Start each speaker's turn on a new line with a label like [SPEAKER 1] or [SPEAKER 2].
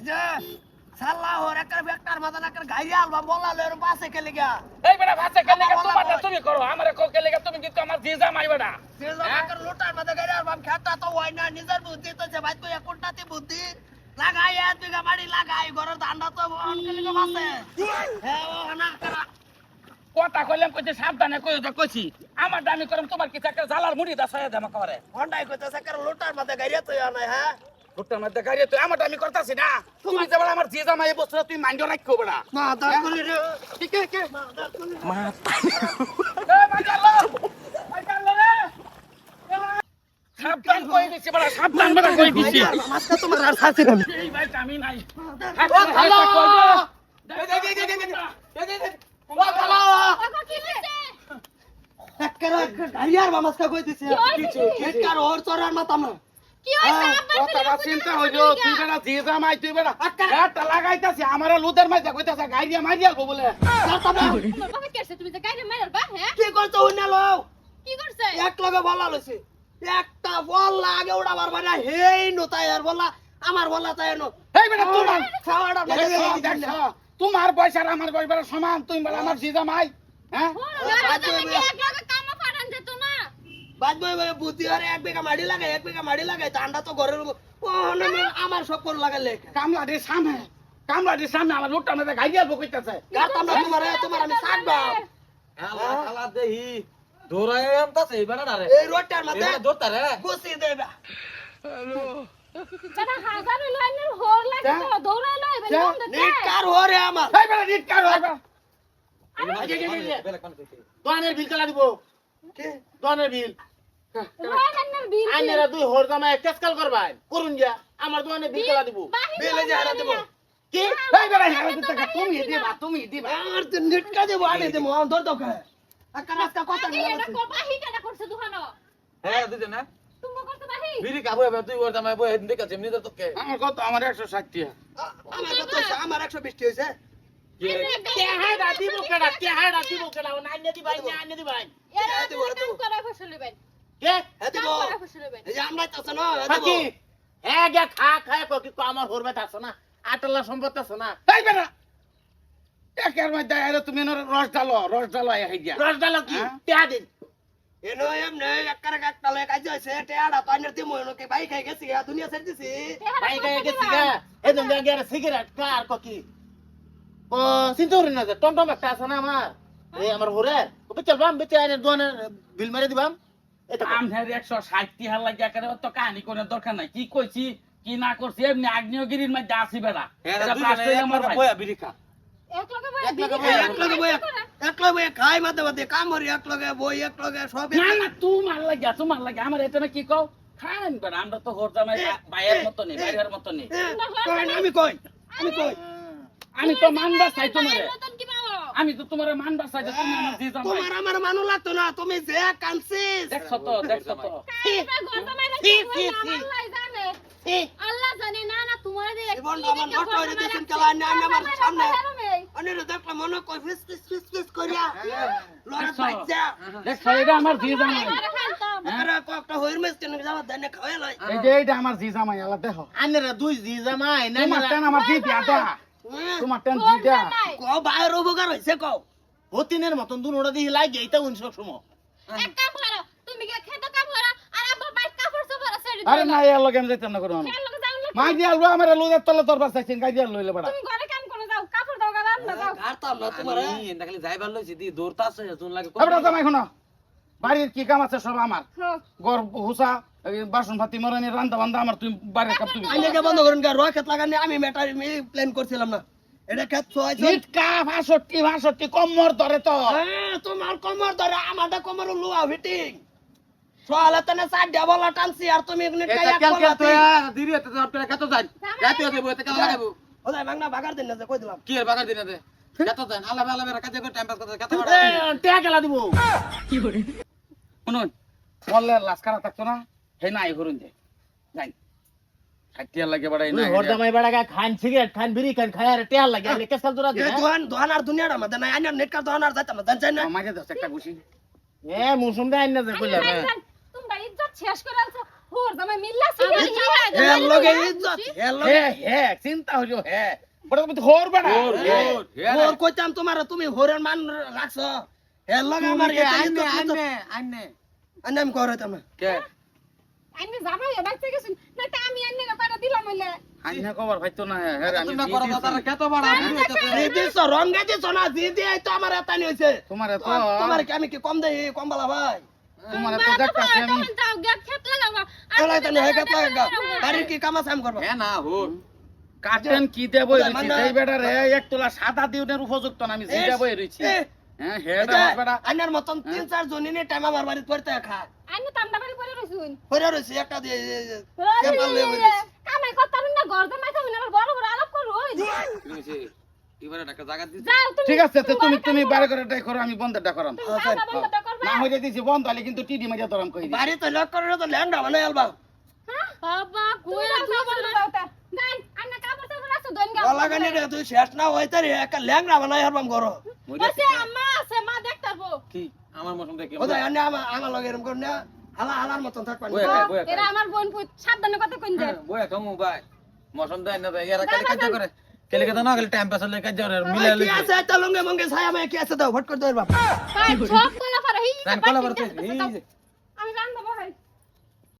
[SPEAKER 1] যে সাল্লাহ ওর একটা বেকার মাথা একটা গাড়ি আলবা বলালে ওর পাশে খেলে গিয়া
[SPEAKER 2] এই বেটা ভাষা কেলে তোমারটা তুমি করো আমার কেলে তুমি কিন্তু আমার জিজা মাই বেটা
[SPEAKER 1] যে একটা লোটার মাথা গাড়ি আলবা খেতা তো হয় না নিজের বুদ্ধি তো যে ভাই তুই কোনটাতে বুদ্ধি লাগাই তুই গাড়ি লাগাই ঘরের ধান্দা তো অন খেলে গো বাসে হ্যাঁ ও না করা
[SPEAKER 2] কথা কইলাম কইতে সাবধানে কই তো কইছি আমার দামি করম তোমার কি একটা জালার মুড়ি দাসায় দেমা করে
[SPEAKER 1] হন্ডাই কইতেছে একটা লোটার মাথা গাড়ি তো না হ্যাঁ
[SPEAKER 2] লোটার মধ্যে গাড়ি তুই আমার দামি করতাছি না তুমি যে বড় আমার জিজা মাই বছর তুই মাইন্ড রাখো বেটা
[SPEAKER 1] মা দাঁত কলি রে
[SPEAKER 2] কে
[SPEAKER 1] মা দাঁত কলি
[SPEAKER 3] মা
[SPEAKER 2] এ মাইজালো রে সাবধান কই দিছি বেটা সাবধান বেটা কই দিছি
[SPEAKER 1] মাছটা তোমার আর ছাড়ছি না
[SPEAKER 2] এই ভাই আমি নাই
[SPEAKER 1] ও খালো ও খালো
[SPEAKER 4] ওগো কি হইছে
[SPEAKER 1] একটা গাড়ি আর মাছটা কই দিছে
[SPEAKER 2] কিছু
[SPEAKER 1] একটা ওর চড়ার মাথা না
[SPEAKER 4] কি হইছে
[SPEAKER 2] কথা বা চিন্তা হইলো তুই বেটা জিজা মাই তুই বেটা একটা লাগাইতাছি আমারে লুদের মাইজা কইতাছে গাড়িয়া মারিয়া গো বলে
[SPEAKER 4] তোমার বাবা কেছে তুমি যে গাইরে মারবা হ্যাঁ
[SPEAKER 1] কি করছো হইনা লো
[SPEAKER 4] কি করছে
[SPEAKER 1] এক লগে বলা লইছে একটা বল লাগে উড়াবার বানা হেই নতাই আর বলা আমার বলা তাই নো
[SPEAKER 2] এই বেটা তোমার
[SPEAKER 1] খাওয়াটা
[SPEAKER 2] তোমার বয়স আর আমার বয়স বেটা সমান তুমি বেটা আমার জিজা মাই হ্যাঁ
[SPEAKER 4] তুমি কি এক লগে কাম ফাড়ান যেত না
[SPEAKER 1] বাদ বই বুদ্ধি আরে এক বিঘা মাড়ি লাগাই ঠান্ডা তো ঘরের ও আমার সব করে লাগালে
[SPEAKER 2] কামলাটির সামনে আমার লুটটা মধ্যে গাড়িয়া বকইতাছে
[SPEAKER 1] গাতাম না তোমার আমি ছাড়বা
[SPEAKER 3] খালা দেহি দৌড়ায় আমতাছে এবারে না রে
[SPEAKER 1] এই রোডটার মধ্যে
[SPEAKER 3] এবারে দৌড়তা রে
[SPEAKER 1] গুছি দেবা
[SPEAKER 4] দাদা হাজার লাইনের হোর লাগে তো দৌড়াই লই বেলে বন্ধ দে
[SPEAKER 1] নিট কার হরে আমার
[SPEAKER 2] এই বেটা নিট কার হইবা
[SPEAKER 3] বেলা কোন কইতে
[SPEAKER 2] দোয়ানের বিল চালা দিব
[SPEAKER 1] কে
[SPEAKER 2] দোয়ানের বিল
[SPEAKER 4] লাইনের বিল
[SPEAKER 2] আইনেরা দুই হোর জামাই কেসকাল করবাই করুন যা আমার দোয়ানের বিল চালা দিব
[SPEAKER 1] বেলে যে হারা দেব
[SPEAKER 2] কি এই বেটা হেরা দিতে তুমি দিবা
[SPEAKER 1] আমার তো নিট কা দেব আনে দেব আমার দর দকা আকারাসকা কথা
[SPEAKER 4] এটা কো বাহিটা করছে দুখানো
[SPEAKER 3] হ্যাঁ দিতে না
[SPEAKER 4] তুমি করতে বাহি
[SPEAKER 3] বিড়ি খাবো এবার তুই ওর জামাই বই এদিকে আছে এমনি তো কে
[SPEAKER 2] আমার কত আমার 160 টাকা
[SPEAKER 1] আমার কত আমার 120 হইছে
[SPEAKER 2] কে হাইডা দিব কেডা ও নাইনে দি ভাই নাইনে দি ভাই
[SPEAKER 4] এরা কাম করা ফসল লইবেন
[SPEAKER 2] কে
[SPEAKER 1] হে দেব
[SPEAKER 4] কাম করা ফসল লইবেন
[SPEAKER 1] এই যে আমরা তো না
[SPEAKER 2] কি হ্যাঁ গে খা কি তো আমার হরবে আছে না আটলা সম্পদ আছে না এই বেটা একের মধ্যে আরে তুমি রস ডালো আই হাইয়া রস ডালো কি টিয়া দিন
[SPEAKER 1] এনো এমনে একার একটা লয় কাজ হইছে টেড়া পানির দিমু এনোকে ভাই খাই গেছি দুনিয়া ছেড়ে দিছি
[SPEAKER 2] ভাই গায়ে গেছি গা এই দম গেরে সিগারেট কার কি ও সিনতোরি না টমটম একটা আছে না আমার এই আমার হরে ও চলবাম বেতে আইনে দোয়ানের বিল মেরে দিবাম এটা আমহের 160 টাকা লাগিয়া করে তো কাহিনী কোন দরকার নাই কি কইছি কি না করছি এমনি আগ্নেয়গিরির মধ্যে আসি বেড়া
[SPEAKER 3] এটা দুই আমার বই বিড়ি খা
[SPEAKER 4] এক লগে বই
[SPEAKER 1] এক লগে খাই মাতে কাম করি এক লগে বই এক লগে সব
[SPEAKER 2] না না তোমার লাগে আমার এটা না কি কও খান বেড়া আমরা তো হোর জামাই বাইয়ের মত নেই বাইরের মত নেই
[SPEAKER 1] আমি কই
[SPEAKER 2] আমি তো মানবা চাই তোমারে
[SPEAKER 4] নতুন কি পাবো
[SPEAKER 2] আমি তো তোমারে মানবা চাই যে তুমি আমার জিজা মাই
[SPEAKER 1] তোমার আমার মানু লাগতো না তুমি যে কানছিস
[SPEAKER 2] দেখছো তো
[SPEAKER 4] কাইবা গন্ডা মাইরা কি আল্লাহ জানে আল্লাহ জানে না না তোমারে দে
[SPEAKER 1] জীবন আমার নষ্ট হয়ে দিছেন কালা আমার সামনে অনেরে দেখলে মনে কই ফিস করিয়া লড়া বাচ্চা
[SPEAKER 2] দেখছো এটা আমার জিজা মাই
[SPEAKER 1] আরে কয়েকটা হইর মেস কেন যাওয়া দেন খাওয়া লয়
[SPEAKER 2] এই যে এটা আমার জিজা মাই আল্লাহ দেখো
[SPEAKER 3] আনেরা দুই জিজা মাই না
[SPEAKER 2] তোমার টান আমার জিজা দা তোমার টান জিজা
[SPEAKER 1] ক বাইরে উপকার হইছে ক
[SPEAKER 3] হতিনের মতন দুনোটা দিয়ে লাগে এইটা উন সব সময়
[SPEAKER 4] এক কাম করো তুমি কি খেতে কাম করো আর আব্বা বাইক কাপড় সবর ছেড়ে
[SPEAKER 2] আরে না এর লগে আমি যাইতাম না করো
[SPEAKER 4] দিও লগে যাও না
[SPEAKER 2] মাই দিয়া লও আমার লুদের তলে দরবার চাইছেন গাই দিয়া লইলে বড়া
[SPEAKER 4] তুমি ঘরে কাম করো যাও কাপড় দাও গালাম না যাও
[SPEAKER 1] গারতাম না তোমার
[SPEAKER 3] এটা খালি যাইবার লইছি দি দৌড়তা আছে জুন লাগে
[SPEAKER 2] এবড়া জামাই শুনো বাড়ির কি কাম আছে সব আমার গর হুসা বাসন ভাতি মরানি রান্দা বান্দা আমার তুমি বাড়ির কাম তুমি
[SPEAKER 1] আইনাকে বন্ধ করুন গা রয় খেত লাগানি আমি ম্যাটার প্ল্যান করছিলাম না এটা খেত ছয়ছে
[SPEAKER 2] নিট কা 65 কমর ধরে তো
[SPEAKER 1] হ্যাঁ তোমার কোমর ধরে আমাদের কোমর লোয়া ফিটিং সোয়ালে তনে সাইড ডাবল টানছি আর তুমি নেট
[SPEAKER 3] এটা
[SPEAKER 1] কায়া
[SPEAKER 3] কেন কেন তো
[SPEAKER 1] কোলাতি
[SPEAKER 3] দিরি এত আপনারা কত যান রাতে হতে বইতে কেন লাগাবো
[SPEAKER 1] ওদাই মাংনা বাগার দিন না যে কই দিলাম
[SPEAKER 3] কি এর বাগার দিনে দে কত যান আলা আলা মেরা কাজে করে টাইম পাস করতে কত বড়
[SPEAKER 2] টেয়া গেলা দিব কি করে শুনুন বললে লাস্কারা থাকতো না হে নাই করুন যে যাই খাইতে লাগে বড়াই না
[SPEAKER 3] হর জামাই বেড়া খান সিগারেট খান বিড়ি খান খায় আর টেল লাগে আলে কেসাল দরা
[SPEAKER 1] এ দোহান আর দুনিয়ার মধ্যে নাই আইনার নেট কা দোহান আর যাইতাম না জান না
[SPEAKER 2] আমাকে দশ একটা খুশি
[SPEAKER 3] এ মুসুম দে আইনা যে কইলা
[SPEAKER 4] তোমরা ইজ্জত শেষ করে আনছো গোর জামাই মিল্লা সিগারেট
[SPEAKER 1] হের লগে ইজ্জত হের লগে
[SPEAKER 2] হে হে চিন্তা হইলো হে বড় তুমি হোর বেটা
[SPEAKER 1] ওর কইতাম তোমার তুমি হরের মান রাখছো হের লগে আমার
[SPEAKER 3] আইনে
[SPEAKER 1] আন্নাম করে তুমি
[SPEAKER 3] কে
[SPEAKER 4] আইনে জামাই বাইতে গেছেন না তা আমি আইনে কয়টা দিলাম হইলে
[SPEAKER 2] আইনা কবার হয়তো না হে আমি
[SPEAKER 3] তোমরা করো তো তারা কত বড়
[SPEAKER 1] দিদিছো রঙ্গে দিছো না দিদি এই তো আমার এতানি হইছে
[SPEAKER 2] তোমার তো
[SPEAKER 1] তোমার কি আমি কি কম দেই কম বলা ভাই
[SPEAKER 2] তোমার তো দেখতাছি আমি
[SPEAKER 4] যাও গেট খেত লাগাবা
[SPEAKER 1] এলা তানি হয় কাট লাগা বাড়ির কি কাম আছে আমি করব
[SPEAKER 3] হ্যাঁ না হোর
[SPEAKER 2] কাটেন কি দেব রইছি এই বেটা রে এক তোলা সাদা দিউনের উপযুক্ত না আমি যেটা বই রইছি হ্যাঁ হেডা বেটা
[SPEAKER 1] আইনার মতন 3-4 জনিনে টাইম আমার বাড়ি পড়তে খা
[SPEAKER 4] আইনে তামদা বাড়ি পড়ে রইছুন
[SPEAKER 1] পড়ে রইছে একটা দিয়ে কে পারলে
[SPEAKER 4] কামাই করতাম না ঘর জামাই তো আবার বড় বড় আলাপ করো
[SPEAKER 3] এবারে টাকা জায়গা দিছি
[SPEAKER 4] যাও
[SPEAKER 2] ঠিক আছে তো তুমি বাইরে করে টাই করো আমি বন্ধটা করাম
[SPEAKER 4] বন্ধটা করবা
[SPEAKER 2] না হইলে দিছি বন্ধ হলে কিন্তু টিডি মাইরা ধরাম কই
[SPEAKER 1] বাড়ি তো লক করে তো ল্যান্ডা বানাই আলবা
[SPEAKER 4] বাবা কইরা তুই বন্ধ দাওতা গান আন্না কাপড় চাপড় আছে দন গা
[SPEAKER 1] গলা গানি রে তুই শেষ না হইতে রে একটা ল্যাংড়া বানাই আলবাম করো
[SPEAKER 4] ওসে আম্মা আছে মা দেখতাবো
[SPEAKER 3] কি আমার মতন দেখে
[SPEAKER 1] ওদা আন্না আমার লগে এরকম করে না হালার মতন থাকবানি
[SPEAKER 4] এরা আমার বোন সাবধানে কথা কইন যায়
[SPEAKER 3] বয়া কমু ভাই মশন দেয় না এরা কালি কাজ করে কেলে কথা না গেলে টাইম পাস হলে কাজ করে মিলে
[SPEAKER 1] কি আছে এটা লঙ্গে মঙ্গে ছায়া মে কি আছে দাও ভট করে দাও বাপ
[SPEAKER 4] ভাই সব কলা পারে
[SPEAKER 3] রান কলা বরতে এই